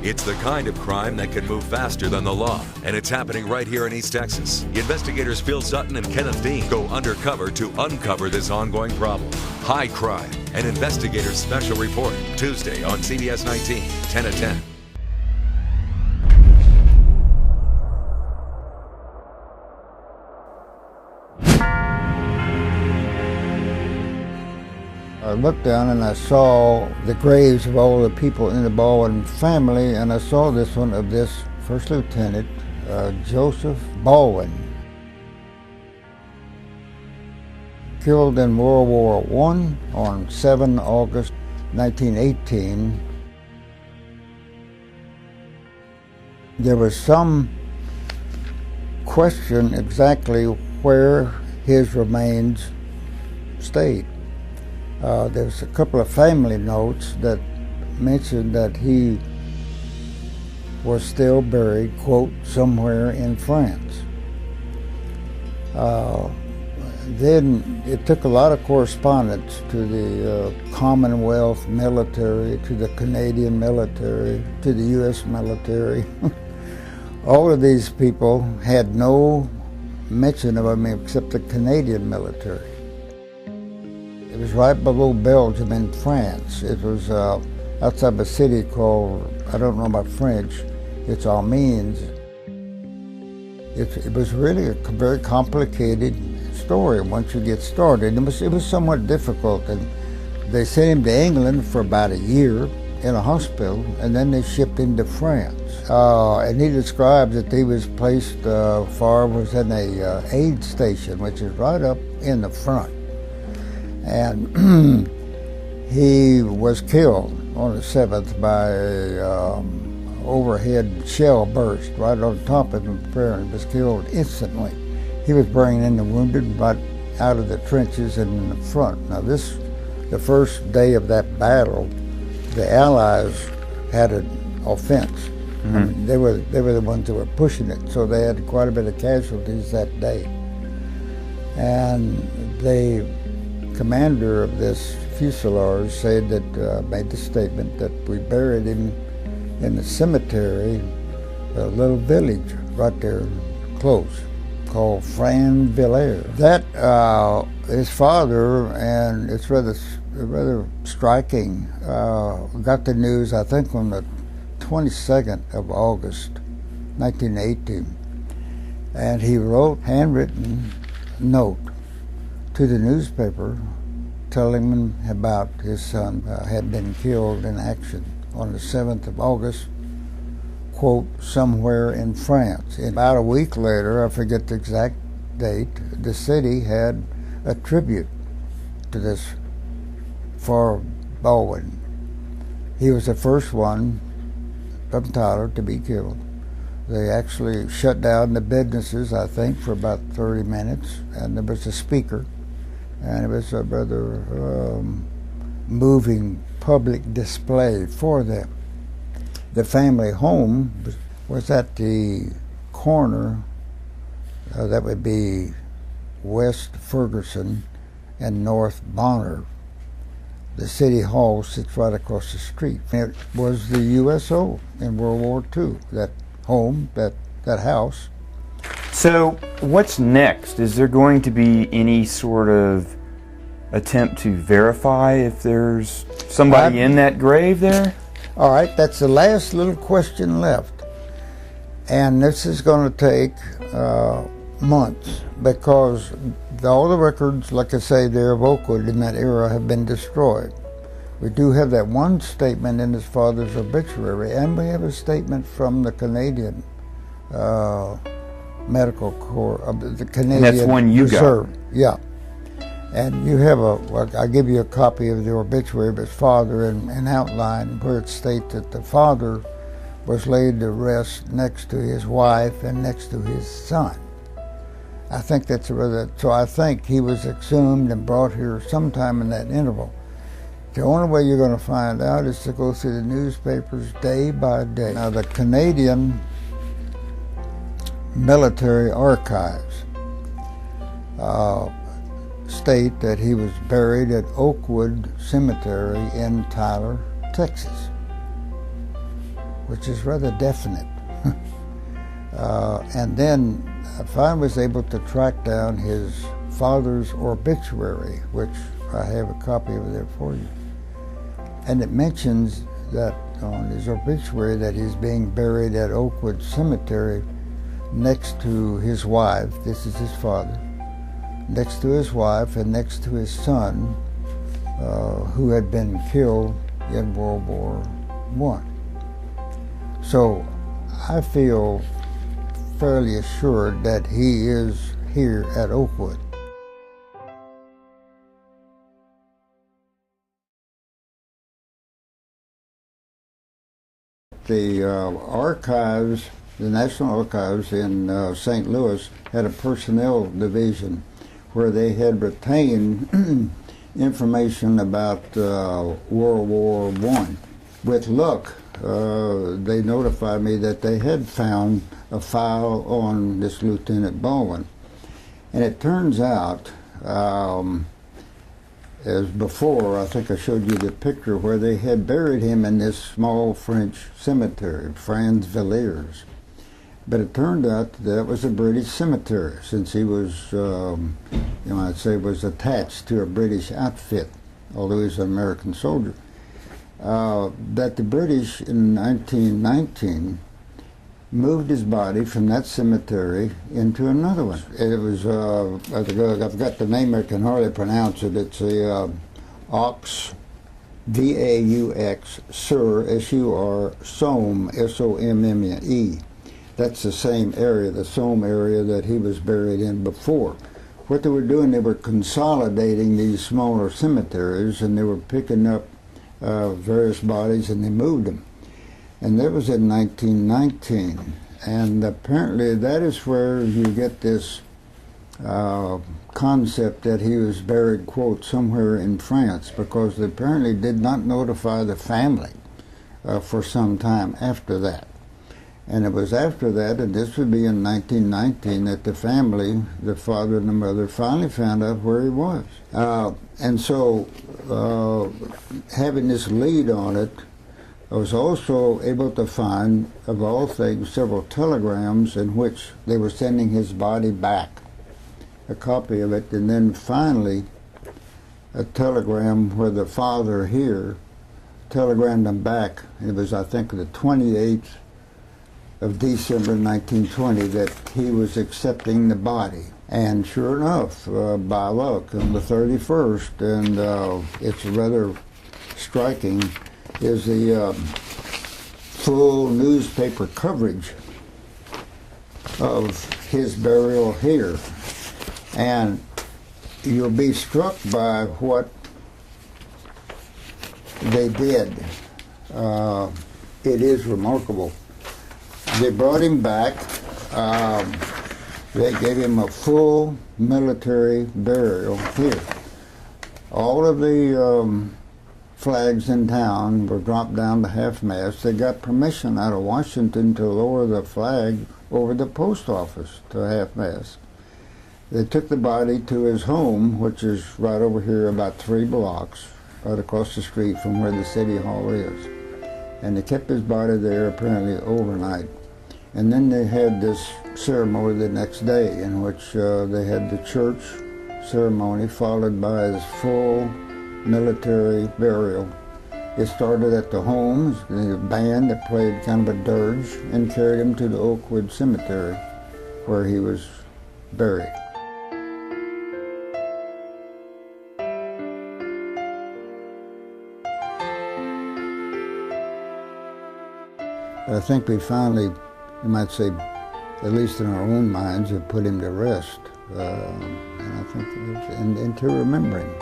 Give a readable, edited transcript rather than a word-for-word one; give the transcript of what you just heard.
It's the kind of crime that can move faster than the law, and it's happening right here in East Texas. Investigators Phil Sutton and Kenneth Dean go undercover to uncover this ongoing problem. High crime, an investigator's special report, Tuesday on CBS 19, 10 at 10. I looked down and I saw the graves of all the people in the Baldwin family, and I saw this one of this First Lieutenant Joseph Baldwin, killed in World War I on 7 August 1918. There was some question exactly where his remains stayed. There's a couple of family notes that mentioned that he was still buried, quote, somewhere in France. Then it took a lot of correspondence to the Commonwealth military, to the Canadian military, to the U.S. military. All of these people had no mention of him except the Canadian military. It was right below Belgium in France. It was outside a city called, I don't know about French, it's Amiens. It was really a very complicated story once you get started. It was somewhat difficult, and they sent him to England for about a year in a hospital, and then they shipped him to France. And he described that he was placed, Favre was in a aid station, which is right up in the front. And he was killed on the 7th by an overhead shell burst right on top of him. He was killed instantly. He was bringing in the wounded right out of the trenches and in the front. Now the first day of that battle, the Allies had an offense. Mm-hmm. I mean, they were the ones that were pushing it, so they had quite a bit of casualties that day. And the commander of this fuselage said that, made the statement that we buried him in the cemetery, a little village right there close, called Franvillers. That his father, and it's rather striking, got the news I think on the 22nd of August 1918, and he wrote a handwritten note to the newspaper telling them about his son had been killed in action on the 7th of August, quote, somewhere in France. And about a week later, I forget the exact date, the city had a tribute to this Favre Baldwin. He was the first one from Tyler to be killed. They actually shut down the businesses, I think, for about 30 minutes, and there was a speaker, and it was a rather moving public display for them. The family home was at the corner, that would be West Ferguson and North Bonner. The city hall sits right across the street. It was the USO in World War II, that home, that house. So what's next? Is there going to be any sort of attempt to verify if there's somebody in that grave there? All right, that's the last little question left. And this is going to take months, because all the records, like I say, there of Oakwood in that era have been destroyed. We do have that one statement in his father's obituary, and we have a statement from the Canadian Medical Corps, the Canadian and that's one you Reserve. got. Yeah. And you have I'll give you a copy of the obituary of his father in outline, where it states that the father was laid to rest next to his wife and next to his son. I think that's so I think he was exhumed and brought here sometime in that interval. The only way you're going to find out is to go through the newspapers day by day. Now, the Canadian military archives state that he was buried at Oakwood Cemetery in Tyler, Texas, which is rather definite. And then I was able to track down his father's obituary, which I have a copy of there for you. And it mentions that on his obituary that he's being buried at Oakwood Cemetery next to his wife. This is his father. Next to his wife and next to his son, who had been killed in World War I. So I feel fairly assured that he is here at Oakwood. The archives, the National Archives in St. Louis had a personnel division where they had retained information about World War I. With luck, they notified me that they had found a file on this Lieutenant Baldwin. And it turns out, as before, I think I showed you the picture where they had buried him in this small French cemetery, Franz Villiers. But it turned out that was a British cemetery, since he was, I'd say, was attached to a British outfit, although he was an American soldier. That the British in 1919 moved his body from that cemetery into another one. It was, I've got the name, I can hardly pronounce it. It's a Aux, V-A-U-X, Sur, S-U-R, Somme, S-O-M-M-E. That's the same area, the Somme area that he was buried in before. What they were doing, they were consolidating these smaller cemeteries, and they were picking up various bodies, and they moved them. And that was in 1919. And apparently that is where you get this concept that he was buried, quote, somewhere in France, because they apparently did not notify the family for some time after that. And it was after that, and this would be in 1919, that the family, the father and the mother, finally found out where he was. And so, having this lead on it, I was also able to find, of all things, several telegrams in which they were sending his body back, a copy of it, and then finally a telegram where the father here telegrammed him back. It was, I think, the 28th of December 1920 that he was accepting the body. And sure enough, by luck, on the 31st, and it's rather striking, is the full newspaper coverage of his burial here. And you'll be struck by what they did. It is remarkable. They brought him back. They gave him a full military burial here. All of the flags in town were dropped down to half-mast. They got permission out of Washington to lower the flag over the post office to half-mast. They took the body to his home, which is right over here about 3 blocks, right across the street from where the city hall is. And they kept his body there apparently overnight. And then they had this ceremony the next day in which they had the church ceremony followed by his full military burial. It started at the home, the band that played kind of a dirge, and carried him to the Oakwood Cemetery where he was buried. I think we finally, you might say, at least in our own minds, have put him to rest. And I think, and to remember him.